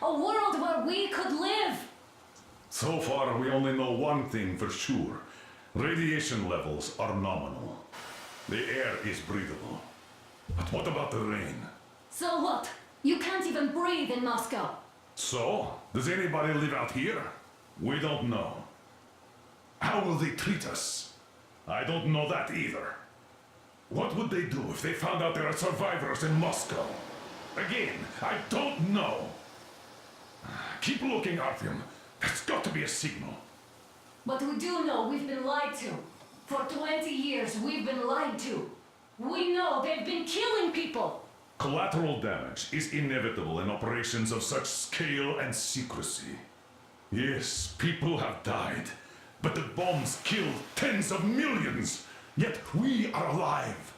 A world where we could live. So far, we only know one thing for sure. Radiation levels are nominal. The air is breathable. But what about the rain? So what? You can't even breathe in Moscow. So? Does anybody live out here? We don't know. How will they treat us? I don't know that either. What would they do if they found out there are survivors in Moscow? Again, I don't know. Keep looking, Artyom. There's got to be a signal. But we do know we've been lied to. For 20 years, we've been lied to. We know they've been killing people. Collateral damage is inevitable in operations of such scale and secrecy. Yes, people have died, but the bombs killed tens of millions. Yet we are alive.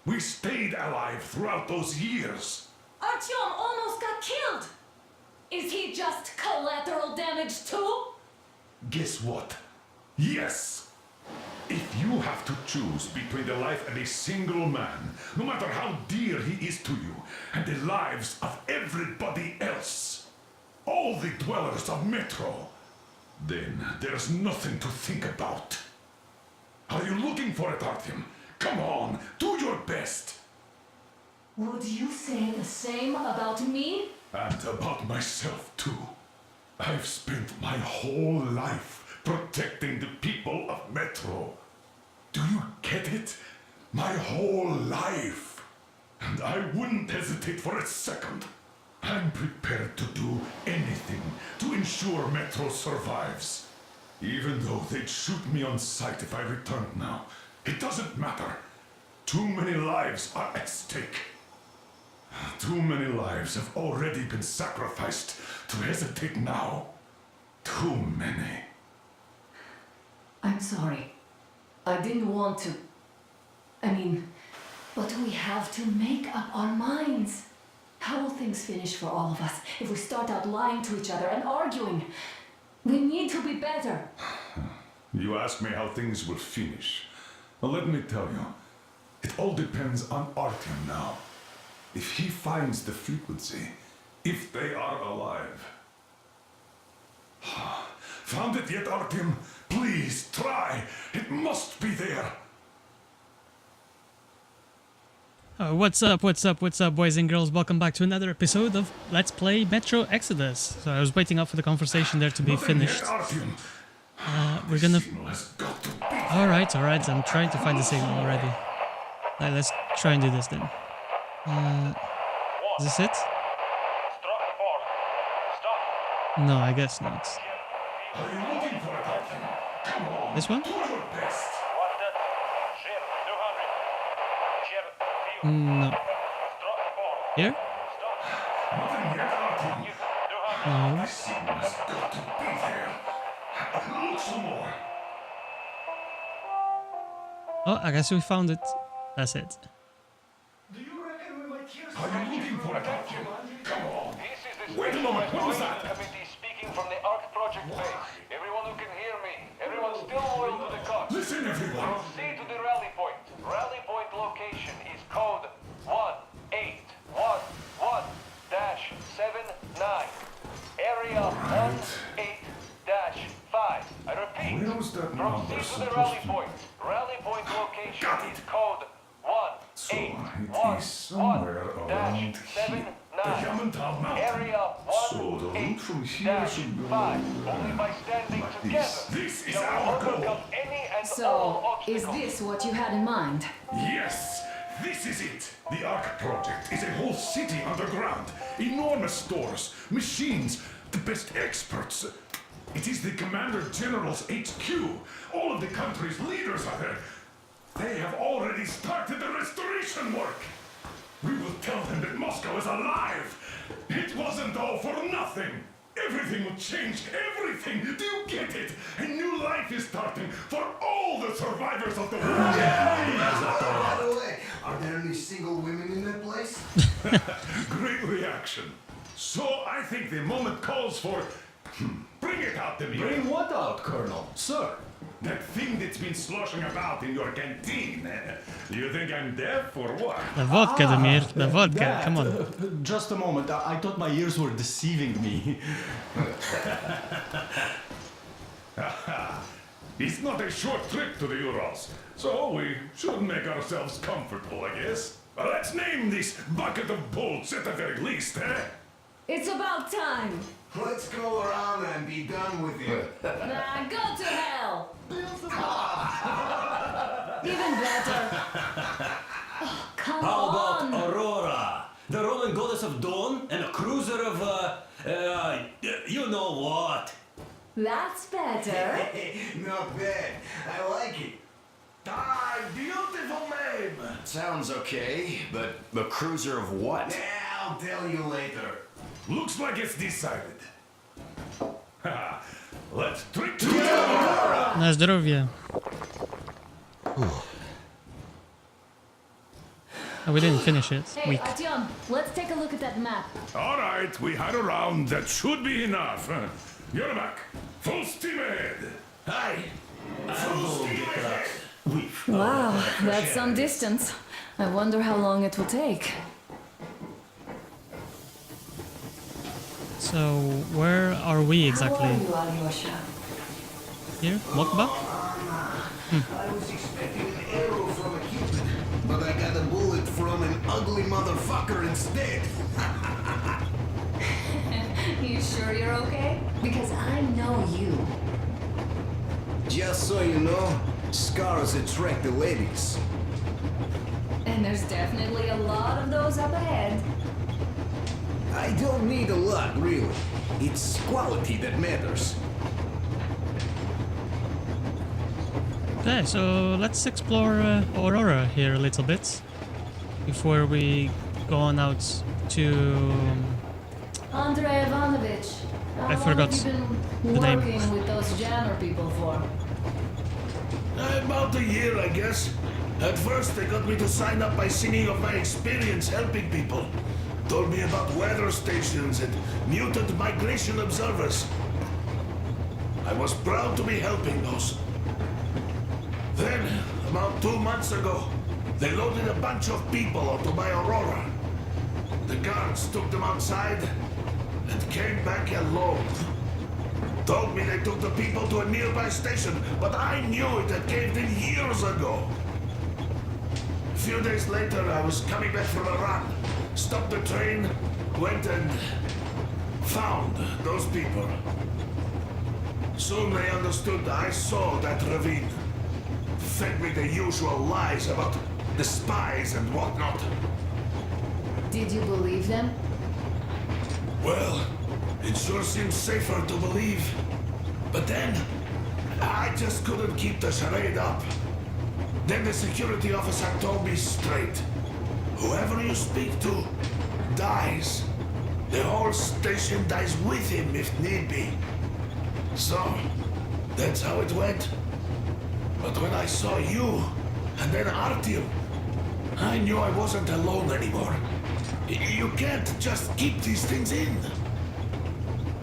We stayed alive throughout those years. Artyom almost got killed. Is he just collateral damage too? Guess what? Yes! If you have to choose between the life of a single man, no matter how dear he is to you, and the lives of everybody else, all the dwellers of Metro, then there's nothing to think about. Are you looking for it, Artyom? Come on, do your best! Would you say the same about me? And about myself, too. I've spent my whole life protecting the people of Metro. Do you get it? My whole life. And I wouldn't hesitate for a second. I'm prepared to do anything to ensure Metro survives. Even though they'd shoot me on sight if I returned now. It doesn't matter. Too many lives are at stake. Too many lives have already been sacrificed to hesitate now. Too many. I'm sorry. I didn't want to. But we have to make up our minds. How will things finish for all of us if we start out lying to each other and arguing? We need to be better. You ask me how things will finish. Well, let me tell you. It all depends on Artyom now. If he finds the frequency, if they are alive. Found it yet, Artyom? Please, try. It must be there. What's up, boys and girls? Welcome back to another episode of Let's Play Metro Exodus. So I was waiting up for the conversation there to be finished. We're gonna... Alright, I'm trying to find the signal already. Let's try and do this then. Is this it? No, I guess not. This one? No. Here? No. Oh, I guess we found it. That's it. Are you looking for it, Artyom? Come on. Wait a moment, what was that? Committee speaking from the ARC project base. Everyone who can hear me. Everyone still loyal to the cause. Listen, everyone. Proceed to the rally point. Rally point location is code 1811-79. Area 18-5. I repeat. Where's that number Proceed to the supposed rally to- point. Rally point location Got is it. code So, it is somewhere around here. The 18-79. Yamantau Mountain. Area So the route from here should go 1-8-5. Only by standing like together. This is shall we our overcome goal. any and all So, is obstacles. this what you had in mind? Yes, this is it. The ARC project is a whole city underground. Enormous stores, machines, the best experts. It is the Commander General's HQ. All of the country's leaders are there. They have already started the restoration work. We will tell them that Moscow is alive. It wasn't all for nothing. Everything will change, everything. Do you get it? A new life is starting for all the survivors of the war. By the way, are there any single women in that place? Great reaction. So I think the moment calls for... Bring it out, Dmitry. Bring what out, Colonel? Sir, That thing that's been sloshing about in your canteen. You think I'm deaf or what? The vodka, Damir. The vodka. That, Come on. just a moment. I thought my ears were deceiving me. It's not a short trip to the Urals, so we should make ourselves comfortable, I guess. Let's name this bucket of bolts at the very least, eh? It's about time. Let's go around and be done with it. Nah, go to hell. Even better. Oh, come How about on. Aurora, the Roman goddess of dawn and a cruiser of, you know what? That's better. Not bad. I like it. Ah, beautiful name! Sounds okay, but a cruiser of what? Yeah, I'll tell you later. Looks like it's decided. Let's trick to Aurora! Na zdrowie. Oh, we didn't finish it. Hey, Weak. Artyom, let's take a look at that map. All right, we had a round. That should be enough. You're back. Full steam ahead. Hi. Full steam ahead. Wow, that's some distance. I wonder how long it will take. So, where are we How exactly? are you, Alyosha? Here? Walkback? I was expecting an arrow from a cupid, but I got a bullet from an ugly motherfucker instead. You sure you're okay? Because I know you. Just so you know, scars attract the ladies. And there's definitely a lot of those up ahead. I don't need a lot, really. It's quality that matters. Okay, so let's explore Aurora here a little bit before we go on out to Andrei Ivanovich, how I long forgot have you been the name. working with those jammer people for? About a year, I guess. At first, they got me to sign up by singing of my experience helping people. Told me about weather stations and mutant migration observers. I was proud to be helping those. Then, about 2 months ago, they loaded a bunch of people onto my Aurora. The guards took them outside and came back alone. Told me they took the people to a nearby station, but I knew it had caved in years ago. A few days later, I was coming back from a run. Stopped the train, went and found those people. Soon they understood I saw that ravine. Fed me the usual lies about the spies and whatnot. Did you believe them? Well, it sure seems safer to believe. But then, I just couldn't keep the charade up. Then the security officer told me straight. Whoever you speak to dies. The whole station dies with him if need be. So, that's how it went. But when I saw you, and then Artyom, I knew I wasn't alone anymore. You can't just keep these things in.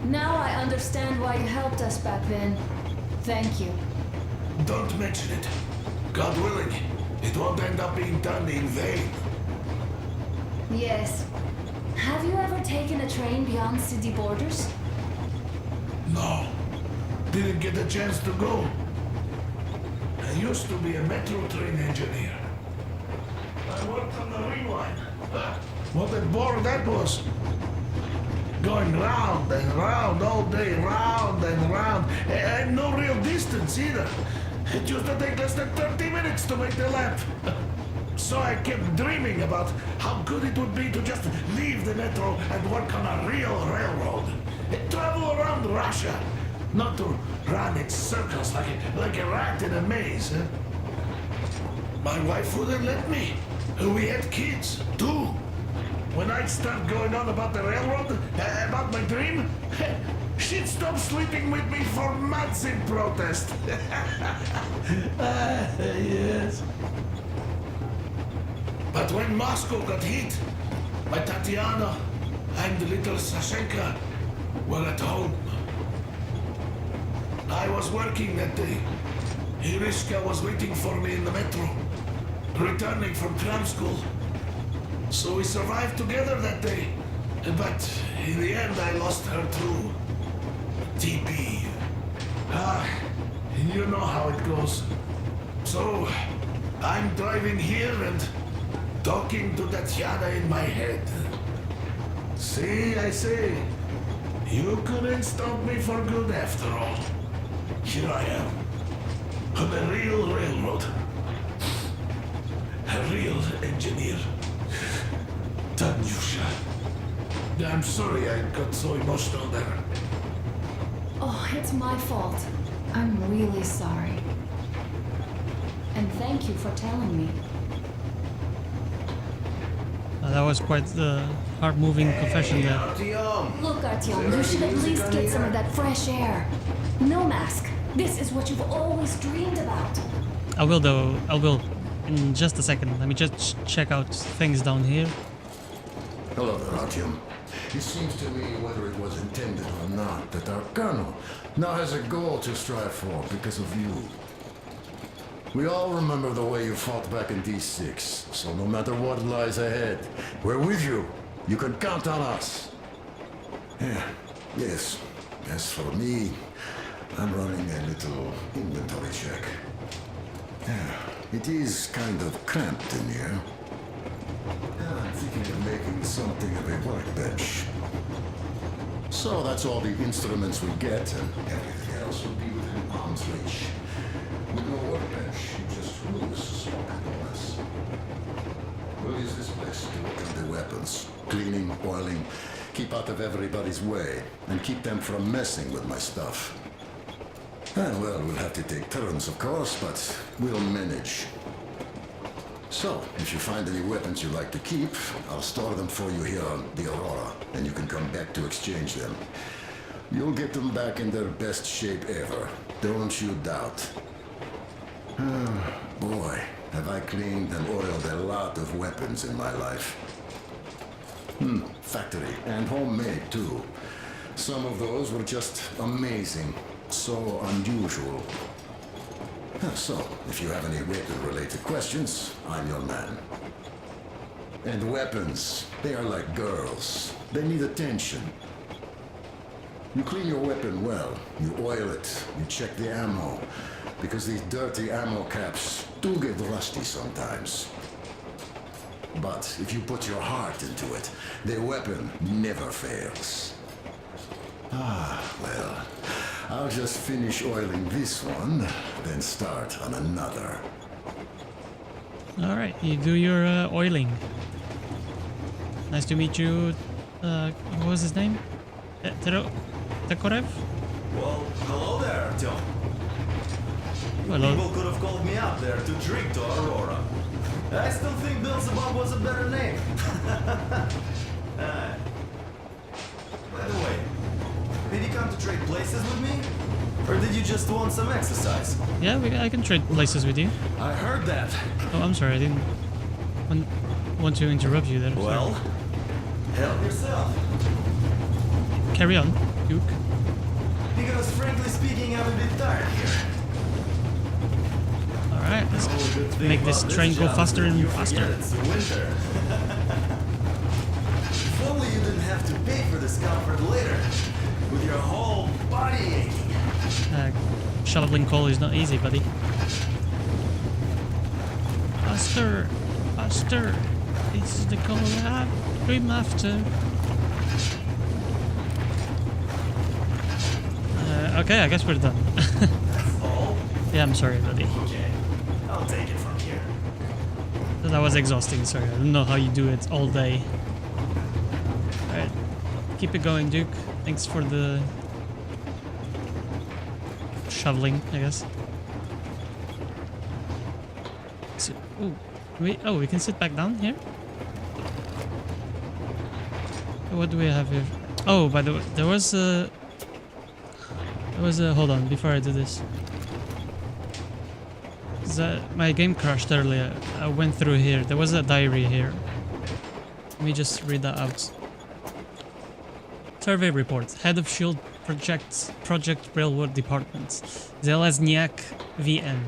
Now I understand why you helped us back then. Thank you. Don't mention it. God willing, it won't end up being done in vain. Yes. Have you ever taken a train beyond city borders? No, didn't get a chance to go. I used to be a metro train engineer. I worked on the ring line. What a bore that was. Going round and round all day, round and round, and no real distance either. It used to take less than 30 minutes to make the lap. So I kept dreaming about how good it would be to just leave the metro and work on a real railroad. Travel around Russia, not to run in circles like a rat in a maze. My wife wouldn't let me. We had kids, too. When I'd start going on about the railroad, about my dream, she'd stop sleeping with me for months in protest. Yes. But when Moscow got hit, my Tatiana and little Sashenka were at home. I was working that day. Irishka was waiting for me in the metro, returning from cram school. So we survived together that day. But in the end, I lost her too. TP. You know how it goes. So, I'm driving here and talking to Tatiana in my head. See, I say, you couldn't stop me for good after all. Here I am, on a real railroad. A real engineer. Tanyusha. I'm sorry I got so emotional there. Oh, it's my fault. I'm really sorry. And thank you for telling me. That was quite the heart-moving confession there. Artyom! Look, Artyom, you should at least get some of that fresh air. No mask. This is what you've always dreamed about. I will though, I will. In just a second. Let me just check out things down here. Hello there, Artyom. It seems to me, whether it was intended or not, that our colonel now has a goal to strive for because of you. We all remember the way you fought back in D6, so no matter what lies ahead, we're with you. You can count on us. Yeah, yes. As for me, I'm running a little inventory check. Yeah, it is kind of cramped in here. I'm thinking of making something of a workbench. So that's all the instruments we get, and everything else will be within arm's reach. With no workbench, you just lose more or less. We'll use this place to work on the weapons. Cleaning, oiling, keep out of everybody's way, and keep them from messing with my stuff. And well, we'll have to take turns, of course, but we'll manage. So, if you find any weapons you'd like to keep, I'll store them for you here on the Aurora, and you can come back to exchange them. You'll get them back in their best shape ever. Don't you doubt. Boy, have I cleaned and oiled a lot of weapons in my life. Factory and homemade too. Some of those were just amazing. So unusual. So, if you have any weapon-related questions, I'm your man. And weapons, they are like girls. They need attention. You clean your weapon well, you oil it, you check the ammo, because these dirty ammo caps do get rusty sometimes. But if you put your heart into it, the weapon never fails. Well, I'll just finish oiling this one, then start on another. Alright, you do your oiling. Nice to meet you. What was his name? Tekorev? Well, hello there, Artyom. Hello. People could have called me up there to drink to Aurora. I still think Beelzebub was a better name. By the way, did you come to trade places with me? Or did you just want some exercise? Yeah, I can trade places with you. I heard that. Oh, I'm sorry, I didn't want to interrupt you there. Well, help yourself. Carry on, Duke. Because frankly speaking, I'm a bit tired here. Alright, let's Oh, good thing make this about train go job faster is that and you faster. forget it's winter. If only you didn't have to pay for discomfort later, with your whole body aching. Shoveling coal is not easy, buddy. Faster, faster. This is the goal I dream after. Okay, I guess we're done. That's all? Yeah, I'm sorry, buddy. Okay, I'll take it from here. That was exhausting, sorry. I don't know how you do it all day. Alright, keep it going, Duke. Thanks for the shoveling, I guess. So, we can sit back down here? What do we have here? Oh, by the way, there was a... hold on, before I do this. My game crashed earlier. I went through here. There was a diary here. Let me just read that out. Survey report. Head of Shield Project Railroad Department. Zelezniak VN.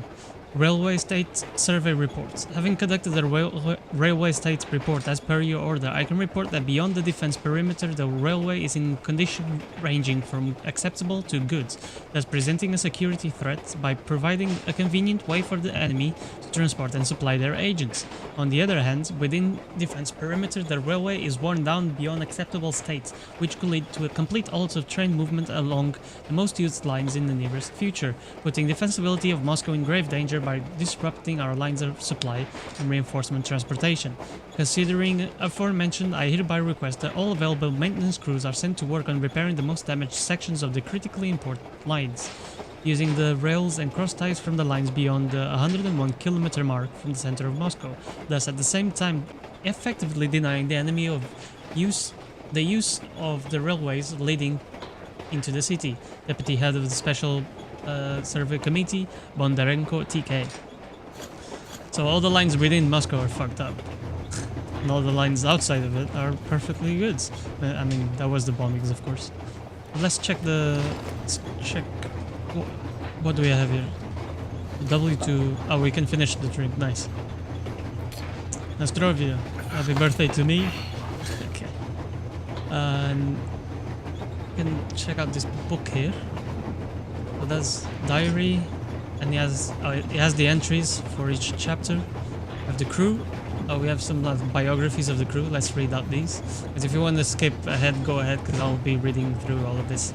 Railway State Survey Report. Having conducted the Railway State Report as per your order, I can report that beyond the defense perimeter, the railway is in condition ranging from acceptable to good, thus presenting a security threat by providing a convenient way for the enemy to transport and supply their agents. On the other hand, within defense perimeter, the railway is worn down beyond acceptable state, which could lead to a complete halt of train movement along the most used lines in the nearest future, putting the defensibility of Moscow in grave danger by disrupting our lines of supply and reinforcement transportation. Considering aforementioned, I hereby request that all available maintenance crews are sent to work on repairing the most damaged sections of the critically important lines, using the rails and cross ties from the lines beyond the 101 kilometer mark from the center of Moscow, thus at the same time effectively denying the enemy of the use of the railways leading into the city. Deputy Head of the Special Survey Committee, Bondarenko TK. So all the lines within Moscow are fucked up. And all the lines outside of it are perfectly good. I mean, that was the bombings, of course. Let's check what do we have here? W2. Oh, we can finish the drink. Nice. Nastrovia. Happy birthday to me. Okay. And you can check out this book here. So that's diary, and he has the entries for each chapter. We have the crew. We have some biographies of the crew. Let's read out these. Because if you want to skip ahead, go ahead, because I'll be reading through all of this.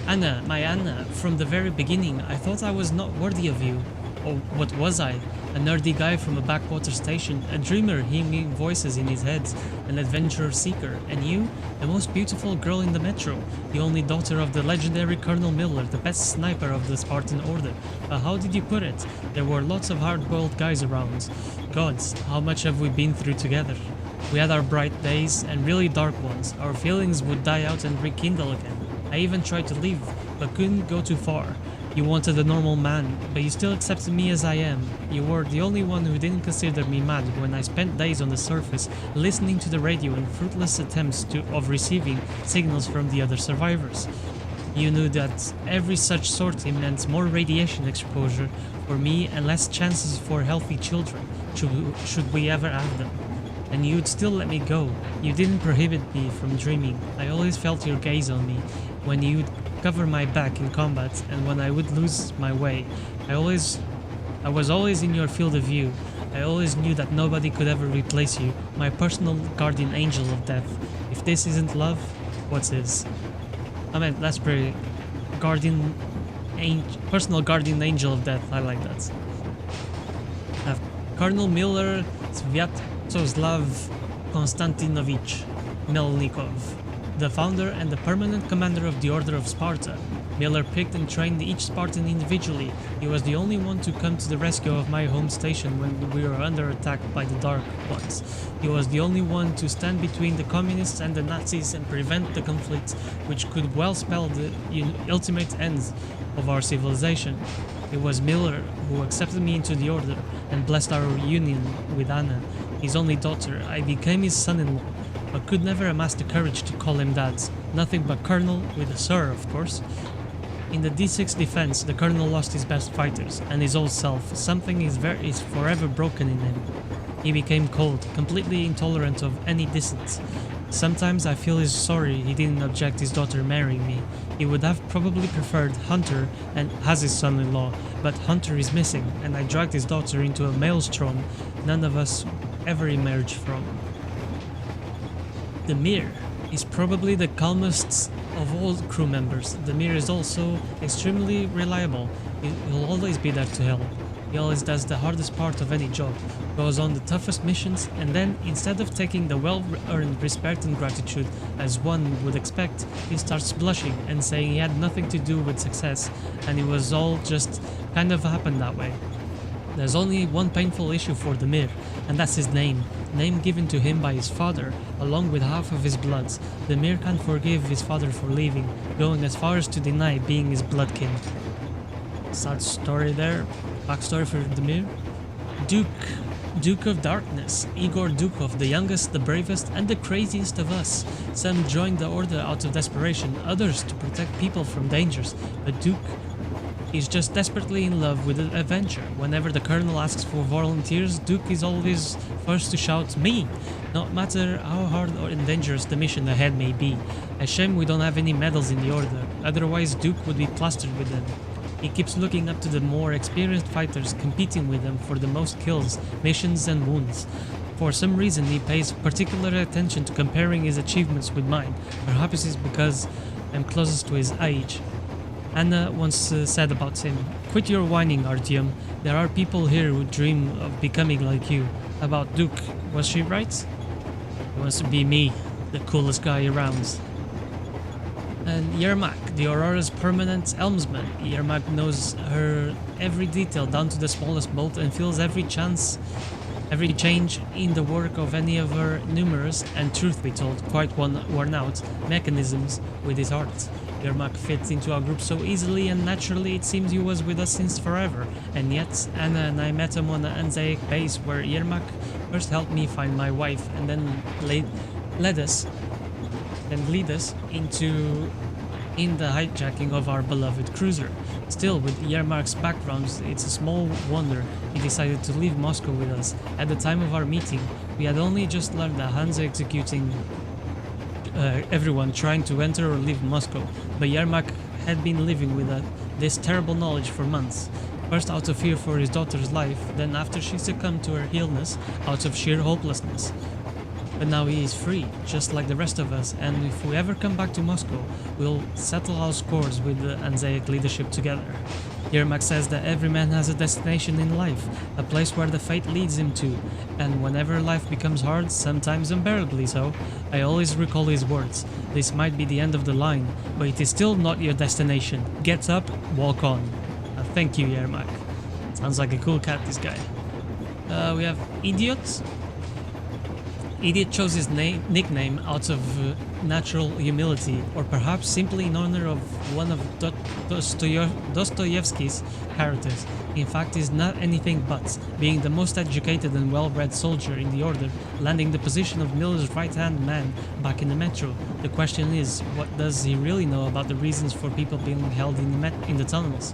Anna, my Anna, from the very beginning, I thought I was not worthy of you. Or what was I? A nerdy guy from a backwater station, a dreamer hearing voices in his head, an adventurer seeker, and you, the most beautiful girl in the metro, the only daughter of the legendary Colonel Miller, the best sniper of the Spartan Order. How did you put it? There were lots of hard-boiled guys around. Gods, how much have we been through together? We had our bright days and really dark ones. Our feelings would die out and rekindle again. I even tried to leave, but couldn't go too far. You wanted a normal man, but you still accepted me as I am. You were the only one who didn't consider me mad when I spent days on the surface, listening to the radio in fruitless attempts of receiving signals from the other survivors. You knew that every such sortie meant more radiation exposure for me and less chances for healthy children, should we ever have them. And you'd still let me go. You didn't prohibit me from dreaming. I always felt your gaze on me. When you'd cover my back in combat and when I would lose my way, I was always in your field of view. I always knew that nobody could ever replace you, my personal guardian angel of death. If this isn't love, what is? I mean, that's pretty... personal guardian angel of death, I like that. I have Colonel Miller Svyatoslav Konstantinovich Melnikov, the founder and the permanent commander of the Order of Sparta. Miller picked and trained each Spartan individually. He was the only one to come to the rescue of my home station when we were under attack by the Dark Ones. He was the only one to stand between the communists and the Nazis and prevent the conflict, which could well spell the ultimate end of our civilization. It was Miller who accepted me into the Order and blessed our union with Anna, his only daughter. I became his son-in-law, but could never amass the courage to call him dad. Nothing but Colonel, with a sir, of course. In the D6 defense, the Colonel lost his best fighters and his old self. Something is forever broken in him. He became cold, completely intolerant of any distance. Sometimes I feel he's sorry he didn't object his daughter marrying me. He would have probably preferred Hunter and as his son-in-law, but Hunter is missing, and I dragged his daughter into a maelstrom none of us ever emerged from. Demir is probably the calmest of all crew members. Demir is also extremely reliable. He'll always be there to help. He always does the hardest part of any job, goes on the toughest missions, and then, instead of taking the well-earned respect and gratitude as one would expect, he starts blushing and saying he had nothing to do with success, and it was all just kind of happened that way. There's only one painful issue for Demir, and that's his name given to him by his father, along with half of his bloods. Demir can't forgive his father for leaving, going as far as to deny being his bloodkin. Sad story there. Backstory for Demir. Duke Duke of Darkness, Igor Dukhov, the youngest, the bravest, and the craziest of us. Some joined the Order out of desperation, others to protect people from dangers, but Duke is just desperately in love with the adventure. Whenever the Colonel asks for volunteers, Duke is always first to shout, "Me!" No matter how hard or dangerous the mission ahead may be. A shame we don't have any medals in the Order, otherwise Duke would be plastered with them. He keeps looking up to the more experienced fighters, competing with them for the most kills, missions and wounds. For some reason he pays particular attention to comparing his achievements with mine. Perhaps it's because I'm closest to his age. Anna once said about him, "Quit your whining, Artyom. There are people here who dream of becoming like you." About Duke, was she right? He wants to be me, the coolest guy around. And Yermak, the Aurora's permanent helmsman. Yermak knows her every detail down to the smallest bolt and feels every change in the work of any of her numerous and, truth be told, quite worn out mechanisms with his heart. Yermak fits into our group so easily and naturally it seems he was with us since forever, and yet Anna and I met him on the Anzaic base where Yermak first helped me find my wife and then lead us in the hijacking of our beloved cruiser. Still, with Yermak's background, it's a small wonder he decided to leave Moscow with us. At the time of our meeting, we had only just learned that Hans executing everyone trying to enter or leave Moscow, but Yermak had been living with this terrible knowledge for months. First out of fear for his daughter's life, then after she succumbed to her illness, out of sheer hopelessness. But now he is free, just like the rest of us, and if we ever come back to Moscow, we'll settle our scores with the Anzaic leadership together. Yermak says that every man has a destination in life, a place where the fate leads him to, and whenever life becomes hard, sometimes unbearably so, I always recall his words. This might be the end of the line, but it is still not your destination. Get up, walk on. Thank you, Yermak. Sounds like a cool cat, this guy. We have Idiot. Idiot chose his nickname out of natural humility, or perhaps simply in honor of one of Dostoevsky's characters. In fact, he's not anything but, being the most educated and well-read soldier in the Order, landing the position of Miller's right-hand man back in the Metro. The question is, what does he really know about the reasons for people being held in the tunnels?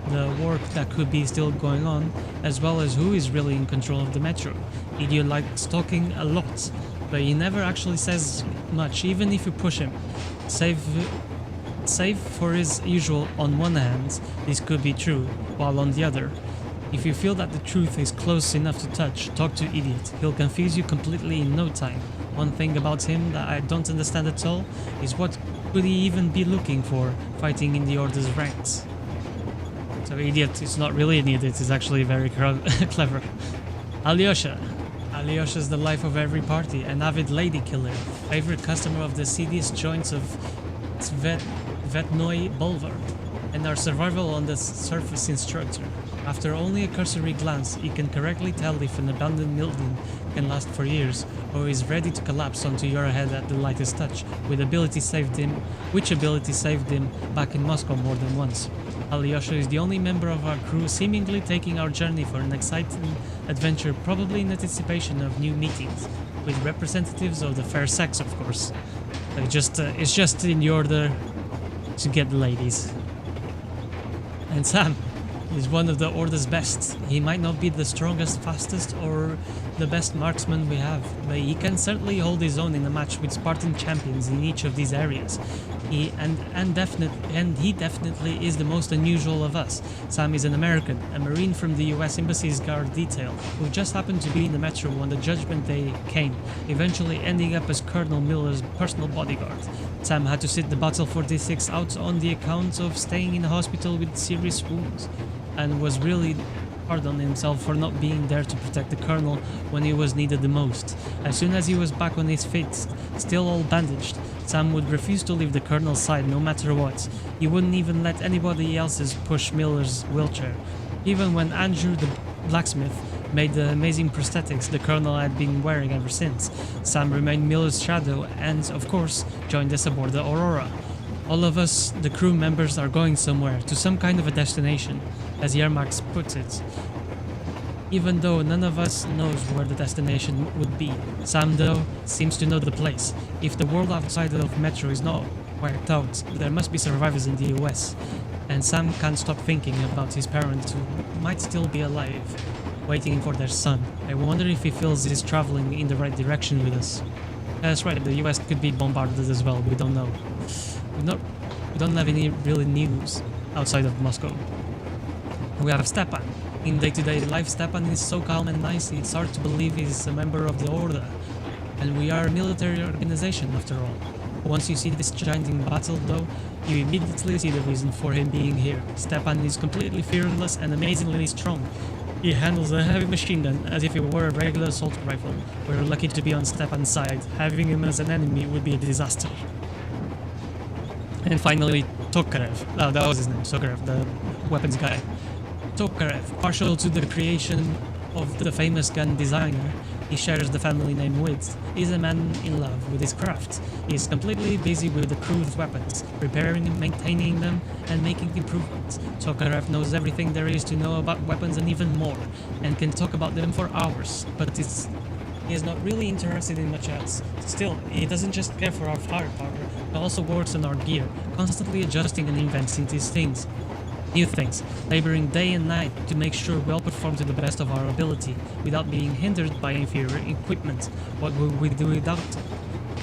The work that could be still going on, as well as who is really in control of the Metro. Idiot likes talking a lot, but he never actually says much, even if you push him. Save for his usual "on one hand, this could be true," while on the other. If you feel that the truth is close enough to touch, talk to Idiot. He'll confuse you completely in no time. One thing about him that I don't understand at all is what could he even be looking for fighting in the Order's ranks. So Idiot is not really an idiot, he's actually very clever. Alyosha. Alyosha is the life of every party, an avid lady killer, favorite customer of the seediest joints of Svetnoy Boulevard, and our survival on the surface instructor. After only a cursory glance, he can correctly tell if an abandoned building can last for years, or is ready to collapse onto your head at the lightest touch, which ability saved him back in Moscow more than once. Alyosha is the only member of our crew seemingly taking our journey for an exciting adventure, probably in anticipation of new meetings, with representatives of the fair sex, of course. It's just in the Order to get the ladies. And Sam is one of the Order's best. He might not be the strongest, fastest, or the best marksman we have, but he can certainly hold his own in a match with Spartan champions in each of these areas. He definitely is the most unusual of us. Sam is an American, a Marine from the US Embassy's guard detail, who just happened to be in the Metro when the Judgment Day came, eventually ending up as Colonel Miller's personal bodyguard. Sam had to sit the Battle 46 out on the account of staying in a hospital with serious wounds, and was really hard on himself for not being there to protect the Colonel when he was needed the most. As soon as he was back on his feet, still all bandaged, Sam would refuse to leave the Colonel's side no matter what. He wouldn't even let anybody else's push Miller's wheelchair. Even when Andrew the blacksmith made the amazing prosthetics the Colonel had been wearing ever since, Sam remained Miller's shadow and, of course, joined us aboard the Aurora. All of us, the crew members, are going somewhere, to some kind of a destination, as Yermak puts it. even though none of us knows where the destination would be. Sam, though, seems to know the place. If the world outside of Metro is not wiped out, there must be survivors in the US. And Sam can't stop thinking about his parents who might still be alive, waiting for their son. I wonder if he feels he's traveling in the right direction with us. That's right, the US could be bombarded as well, we don't know. We don't have any really news outside of Moscow. We have Stepan. In day-to-day life, Stepan is so calm and nice, it's hard to believe he's a member of the Order. And we are a military organization, after all. Once you see this giant in battle, though, you immediately see the reason for him being here. Stepan is completely fearless and amazingly strong. He handles a heavy machine gun as if it were a regular assault rifle. We're lucky to be on Stepan's side. Having him as an enemy would be a disaster. And finally, Tokarev. Oh, that was his name, Tokarev, the weapons guy. Tokarev, partial to the creation of the famous gun designer he shares the family name with, is a man in love with his craft. He is completely busy with the crew's weapons, repairing and maintaining them and making improvements. Tokarev knows everything there is to know about weapons and even more, and can talk about them for hours, but he is not really interested in much else. Still, he doesn't just care for our firepower, he also works on our gear, constantly adjusting and inventing these things. New things, laboring day and night to make sure we all perform to the best of our ability, without being hindered by inferior equipment. What would we do without?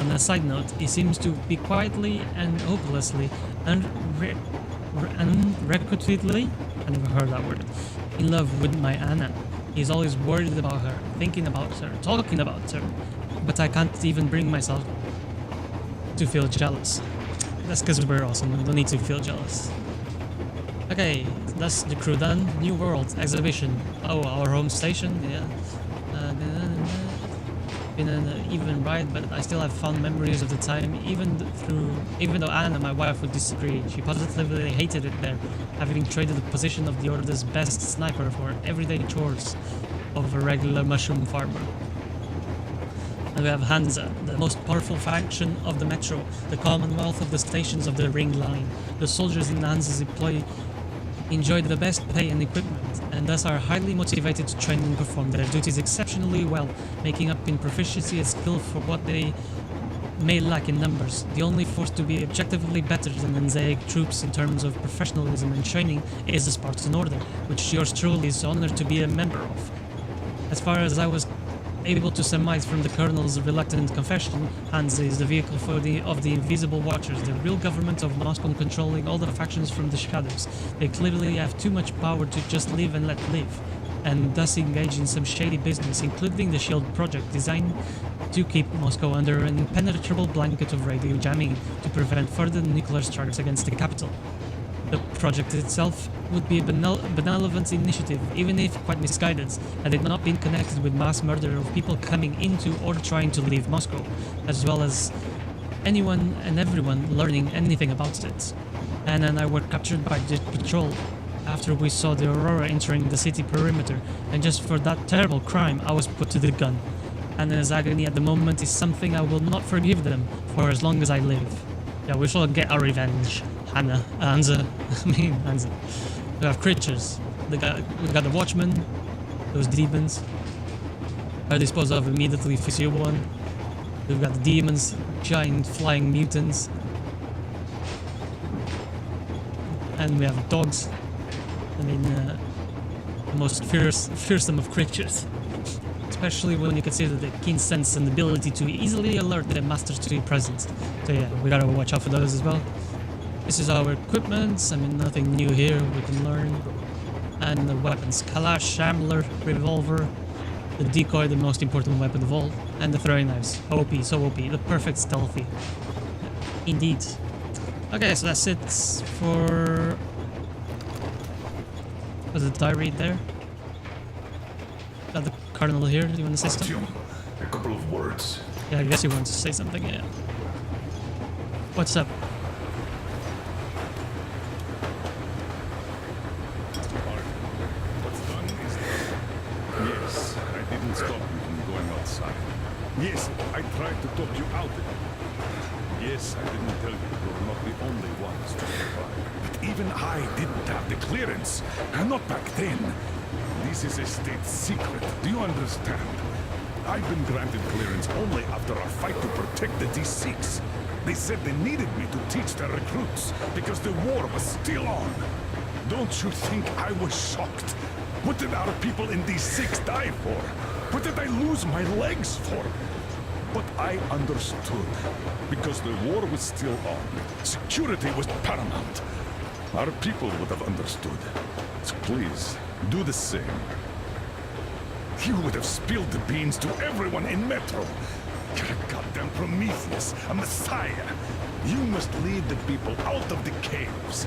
On a side note, he seems to be quietly and hopelessly, unrequitably, I never heard that word, in love with my Anna. He's always worried about her, thinking about her, talking about her, but I can't even bring myself to feel jealous. That's because we're awesome, we don't need to feel jealous. Okay, that's the crew done. New World exhibition. Oh, our home station, yeah. Been an even ride, but I still have fond memories of the time, even though Anna, my wife, would disagree. She positively hated it there, having traded the position of the Order's best sniper for everyday chores of a regular mushroom farmer. And we have Hansa, the most powerful faction of the Metro, the commonwealth of the stations of the Ring Line. The soldiers in Hansa's employ enjoy the best pay and equipment, and thus are highly motivated to train and perform their duties exceptionally well, making up in proficiency and skill for what they may lack in numbers. The only force to be objectively better than Hanseatic troops in terms of professionalism and training is the Spartan Order, which yours truly is honored to be a member of. As far as I was able to surmise from the Colonel's reluctant confession, Hansa is the vehicle of the Invisible Watchers, the real government of Moscow controlling all the factions from the shadows. They clearly have too much power to just live and let live, and thus engage in some shady business, including the SHIELD project designed to keep Moscow under an impenetrable blanket of radio jamming to prevent further nuclear strikes against the capital. The project itself would be a benevolent initiative, even if quite misguided, had it not been connected with mass murder of people coming into or trying to leave Moscow, as well as anyone and everyone learning anything about it. Anna and I were captured by the patrol after we saw the Aurora entering the city perimeter, and just for that terrible crime I was put to the gun. Anna's agony at the moment is something I will not forgive them for as long as I live. Yeah, we shall get our revenge. Hansa. We have creatures. We got the Watchmen, those demons. I dispose of immediately if you see one. We've got the demons, giant flying mutants. And we have dogs. I mean, the most fearsome of creatures. Especially when you consider the keen sense and ability to easily alert their masters to your presence. So yeah, we gotta watch out for those as well. This is our equipment, I mean nothing new here, we can learn. And the weapons, Kalash, Shambler, Revolver, the decoy, the most important weapon of all, and the throwing knives. OP, so OP, the perfect stealthy. Indeed. Okay, so that's it for... Was the diary there? Got the Colonel here, do you want to say something? A couple of words. Yeah, I guess you want to say something, yeah. What's up? What's done is done. Yes, I didn't stop you from going outside. Yes, I tried to talk you out of it. Yes, I didn't tell you were not the only ones to survive. But even I didn't have the clearance. And not back then. This is a state secret. Do you understand? I've been granted clearance only after a fight to protect the D6. They said they needed me to teach their recruits because the war was still on. Don't you think I was shocked? What did our people in D6 die for? What did I lose my legs for? But I understood, because the war was still on. Security was paramount. Our people would have understood. So please, do the same. You would have spilled the beans to everyone in Metro. You're a goddamn Prometheus, a messiah. You must lead the people out of the caves.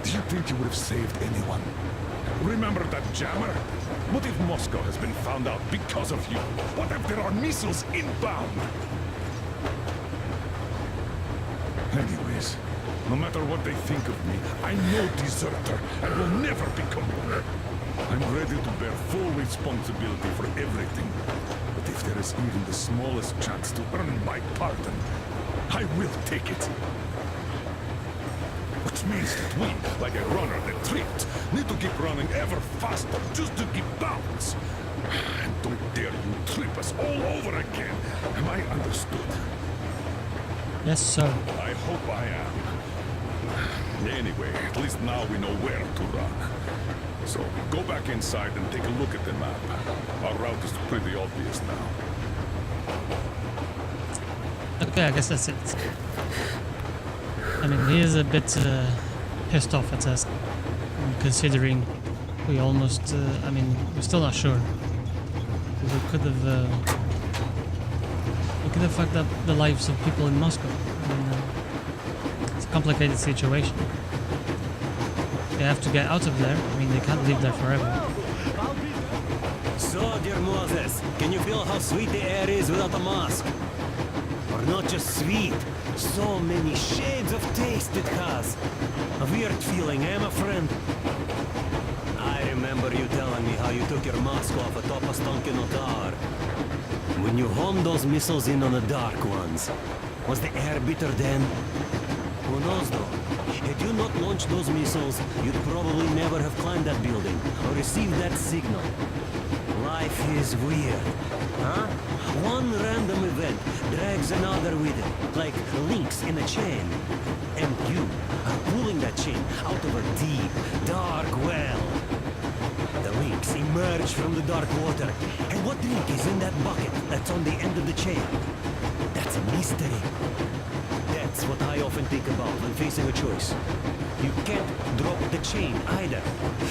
Do you think you would have saved anyone? Remember that jammer? What if Moscow has been found out because of you? What if there are missiles inbound? Anyways, no matter what they think of me, I'm no deserter and will never become one. I'm ready to bear full responsibility for everything. But if there is even the smallest chance to earn my pardon, I will take it. Which means that we, like a runner that tripped, need to keep running ever faster just to keep balance. And don't dare you trip us all over again. Am I understood? Yes, sir. I hope I am. Anyway, at least now we know where to run. So, go back inside and take a look at the map. Our route is pretty obvious now. Okay, I guess that's it. I mean, he is a bit pissed off at us, considering we almost, I mean, we're still not sure. We could have fucked up the lives of people in Moscow. I mean, it's a complicated situation. They have to get out of there. I mean, they can't live there forever. So, dear Moses, can you feel how sweet the air is without a mask? Or not just sweet, so many shades of taste it has. A weird feeling, eh, my friend? I remember you telling me how you took your mask off atop a Stankino tower. When you homed those missiles in on the dark ones, was the air bitter then? Who knows though? Had you not launched those missiles, you'd probably never have climbed that building or received that signal. Life is weird, huh? One random event drags another with it, like links in a chain. And you are pulling that chain out of a deep, dark well. The links emerge from the dark water. And what link is in that bucket that's on the end of the chain? That's a mystery. That's what I often think about when facing a choice. You can't drop the chain either.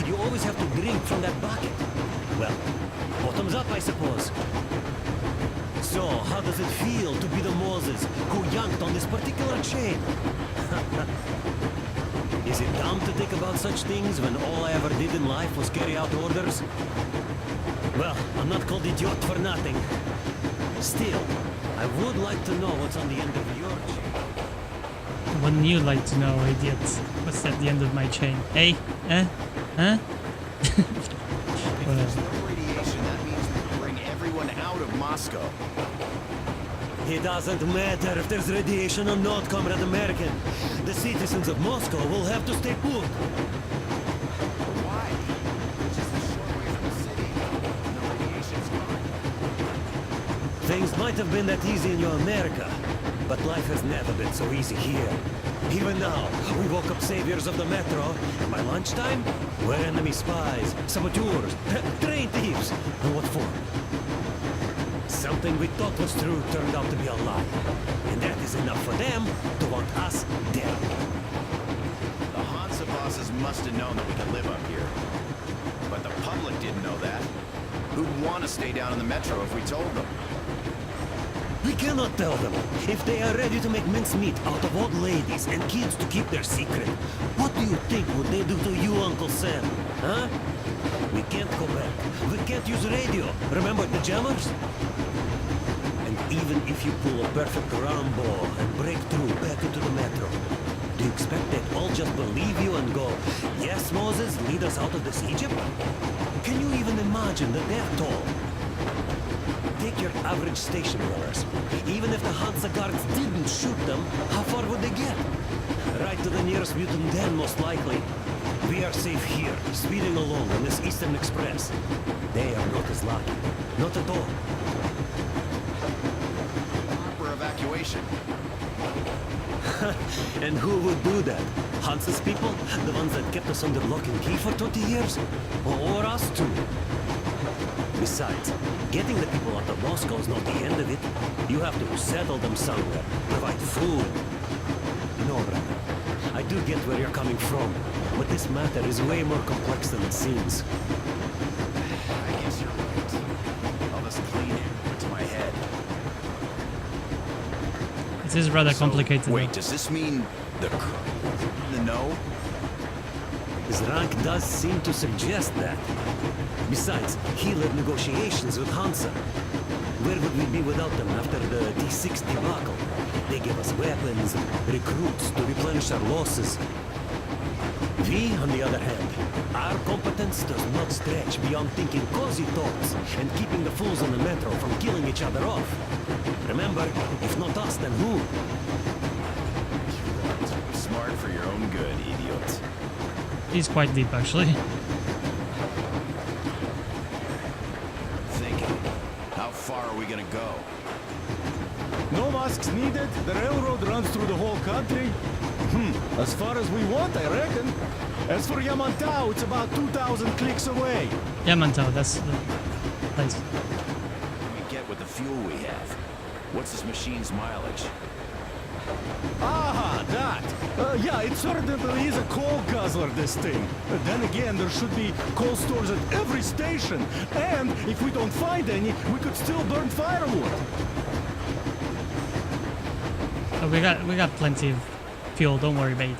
You always have to drink from that bucket. Well, bottoms up, I suppose. So, how does it feel to be the Moses who yanked on this particular chain? Is it dumb to think about such things when all I ever did in life was carry out orders? Well, I'm not called idiot for nothing. Still, I would like to know what's on the end of your chain. Wouldn't you like to know, idiot? What's at the end of my chain? Hey? Eh? Huh? Whatever. Radiation, that means we can bring everyone out of Moscow. It doesn't matter if there's radiation or not, Comrade American. The citizens of Moscow will have to stay put. Why? It's just a short way from the city. And the radiation's gone. Things might have been that easy in your America, but life has never been so easy here. Even now, we woke up saviors of the metro, and by lunchtime, we're enemy spies, saboteurs, train thieves. And what for? Something we thought was true turned out to be a lie. And that is enough for them to want us dead. The Hansa bosses must have known that we could live up here. But the public didn't know that. Who'd want to stay down in the metro if we told them? We cannot tell them. If they are ready to make mincemeat out of old ladies and kids to keep their secret, what do you think would they do to you, Uncle Sam? Huh? We can't go back. We can't use radio. Remember the jammers? And even if you pull a perfect Rambo and break through back into the metro, do you expect they'd all just believe you and go, yes, Moses, lead us out of this Egypt? Can you even imagine the death toll? Take your average station dwellers. Even if the Hansa guards didn't shoot them, how far would they get? Right to the nearest mutant den, most likely. We are safe here, speeding along on this Eastern Express. They are not as lucky. Not at all. Proper evacuation. And who would do that? Hansa's people? The ones that kept us under lock and key for 20 years? Or us too? Besides, getting the people out of Moscow is not the end of it. You have to settle them somewhere, provide food. No, brother. I do get where you're coming from, but this matter is way more complex than it seems. I guess you're right. All this cleaning went to my head. It is rather complicated. So, wait, though. does this mean the no? Zrank does seem to suggest that. Besides, he led negotiations with Hansa. Where would we be without them after the D6 debacle? They gave us weapons, recruits to replenish our losses. We, on the other hand, our competence does not stretch beyond thinking cozy thoughts and keeping the fools on the metro from killing each other off. Remember, if not us, then who? Smart for your own good, idiot. He's quite deep, actually. Thinking, how far are we gonna go? No masks needed. The railroad runs through the whole country. As far as we want, I reckon. As for Yamantau, it's about 2,000 clicks away. Yamantau, that's the place. What do we get with the fuel we have? What's this machine's mileage? Ah, that. Yeah, it certainly is a coal guzzler, this thing. Then again, there should be coal stores at every station. And if we don't find any, we could still burn firewood. Oh, we got plenty of fuel. Don't worry, mate.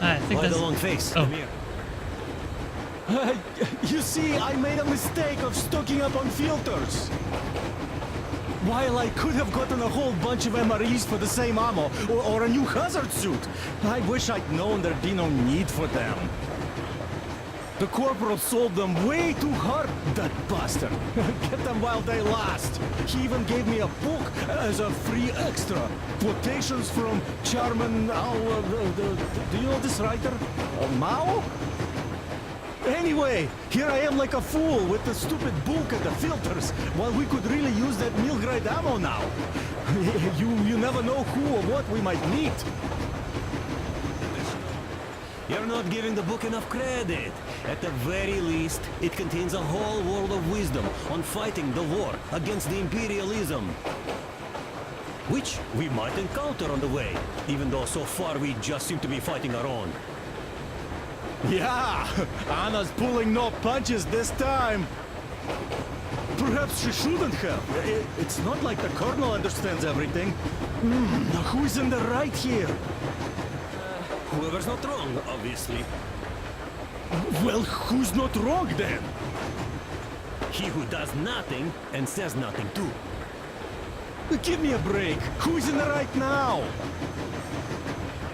I think Why that's the long face? Oh. Come here. You see, I made a mistake of stocking up on filters. While I could have gotten a whole bunch of MREs for the same ammo, or a new hazard suit, I wish I'd known there'd be no need for them. The corporal sold them way too hard, that bastard. Get them while they last. He even gave me a book as a free extra. Quotations from Chairman do you know this writer? Mao? Anyway, here I am like a fool with the stupid book and the filters, while we could really use that meal-grade ammo now. You never know who or what we might meet. You're not giving the book enough credit. At the very least, it contains a whole world of wisdom on fighting the war against the imperialism. Which we might encounter on the way, even though so far we just seem to be fighting our own. Yeah, Anna's pulling no punches this time. Perhaps she shouldn't have. It's not like the Colonel understands everything. Now who's in the right here? Whoever's not wrong, obviously. Well, who's not wrong then? He who does nothing and says nothing too. Give me a break. Who's in the right now?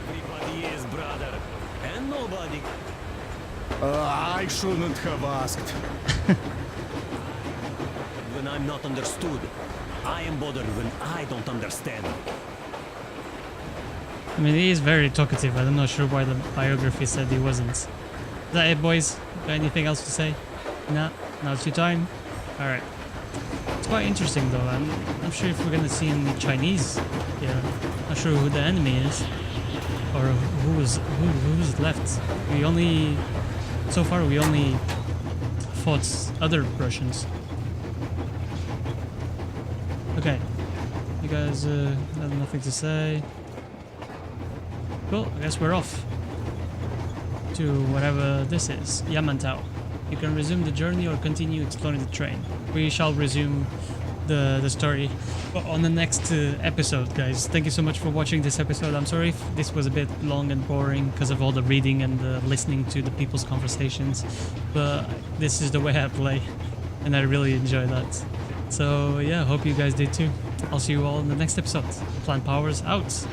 Everybody is, brother. And nobody. I shouldn't have asked. When I'm not understood, I am bothered when I don't understand. I mean, he is very talkative. I'm not sure why the biography said he wasn't. Is that it, boys? Got anything else to say? No? Now it's your time? Alright. It's quite interesting, though. I'm not sure if we're gonna see any Chinese here. Not sure who the enemy is. Or who's left. So far, we only fought other Russians. Okay. You guys have nothing to say. Cool, I guess we're off to whatever this is, Yamantau. You can resume the journey or continue exploring the train. We shall resume the story on the next episode, guys. Thank you so much for watching this episode. I'm sorry if this was a bit long and boring because of all the reading and the listening to the people's conversations, but this is the way I play and I really enjoy that. So yeah, hope you guys did too. I'll see you all in the next episode. Plant Powers out.